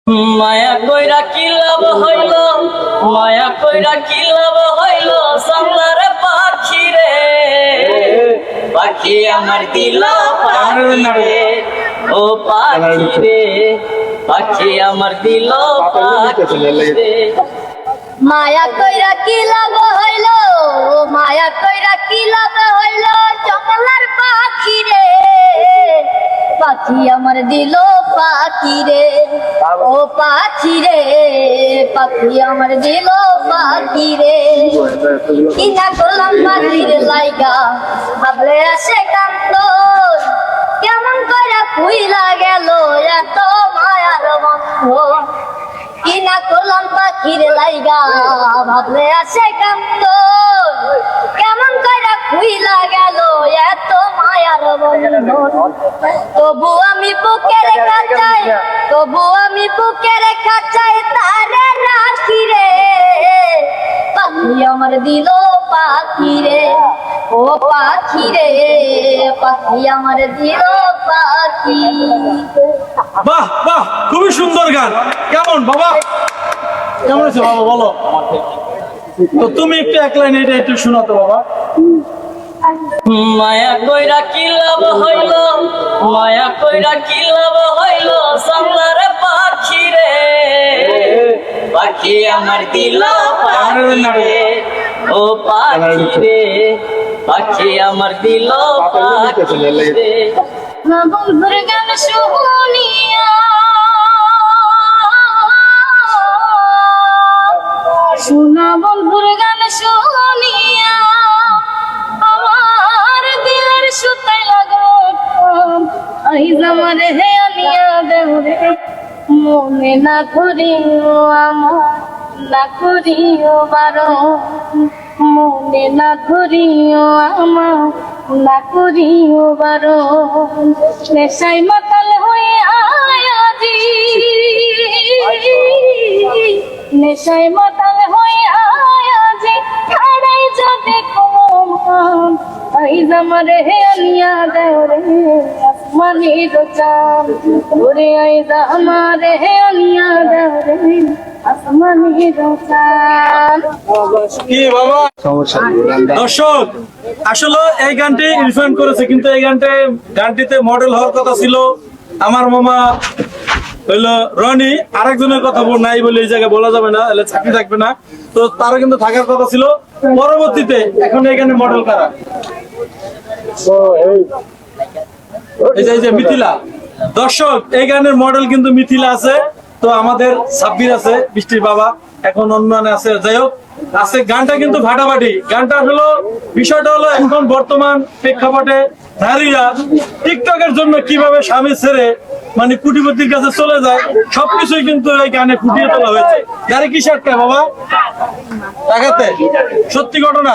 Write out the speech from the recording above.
মায়া কইরা কি লাভ হইল, মায়া কইরা কি লাভ হইল, সামলার পাখি রে, পাখি আমার দিল পাখি রে, ও পাখি রে, পাখি আমার দিল পাখি রে। মায়া কইরা কি লাভ হইল, মায়া কইরা কি লাভ হইল, জঙ্গলার পাখি রে, পাখি আমার দিল পাখি রে, ও পাখি রে, পাখি আমার দিল পাখি রে। কি না করলাম পাখির লাইগা, ভাবলে আসে কান্ত, কেমন কইরা খুইলা গেল এত মায়ার বন্ধন। কি না করলাম পাখির লাইগা, ভাবলে আসে কান্ত, কেমন কইরা খুইলা গেল এত মায়ার বন্ধন। তবু আমি বুকে রেখা চাই, তবু আমি বুকে রেখা চাই তারে রাখি রে, পাখি আমার দিল পাখি রে, ও পাখি রে, পাখি আমার দিল পাখি। বাহ বাহ, খুবই সুন্দর গান। কেমন বাবা, কেমন আছে বাবা বলো তো, তুমি একটু এক লাইন এটা একটু শোনাতো বাবা। মায়া কইরা কি লাভ হইল, মায়া কইরা কি লাভ হইল, সামলার পাখি রে, পাখি আমার দিল পাখি রে, ও পাখি রে, পাখি আমার দিল পাখি রে। বন্ধুর গান শুনিয়া, শোনা বন্ধুর গান শুনিয়া, আমার দিলের সুতাই লাগলো আইজ আমার হে আনিয়া দেউরে, মনে না করিও আমার, না করিও বারো, মনে না করিও আমার, না করিও বারো, নেশাই মাতাল হয়ে আয়াজি, নেশাই মাতাল হয়ে আয়াজি, ছাড়াই যদি কোন আইজ আমার হে আনিয়া দেউরে, আসমানের চাঁদ ওরে আইজ আমার হে আনিয়া দেউরে, আসমানের চাঁদ। কি বাবা দর্শক, আসলে এই গানটি ইরফান করেছে, কিন্তু এই গানটিতে মডেল হওয়ার কথা ছিল আমার মামা হইলো রনি। আরেকজনের কথা নাই বলে এই জায়গায় বলা যাবে না, তাহলে চাকরি থাকবে না, তো তারও কিন্তু থাকার কথা ছিল পরবর্তীতে। এখন এই গানে মডেল কারা, এই যে মিথিলা। দর্শক, এই গানের মডেল কিন্তু মিথিলা আছে, তো আমাদের সাব্বির আছে, বৃষ্টির বাবা, এখন অন্যান্য আছে, যাই হোক আছে। গানটা কিন্তু ফাটাফাটি। গানটা হলো, বিষয়টা হলো এখন বর্তমান প্রেক্ষাপটে নারীরা টিকটকের জন্য কিভাবে স্বামী ছেড়ে মানে কুটিপতির কাছে চলে যায়, সবকিছুই কিন্তু এই গানে ফুটিয়ে তোলা হয়েছে। গাড়ি কি সারটা বাবা টাকাতে, সত্যি ঘটনা।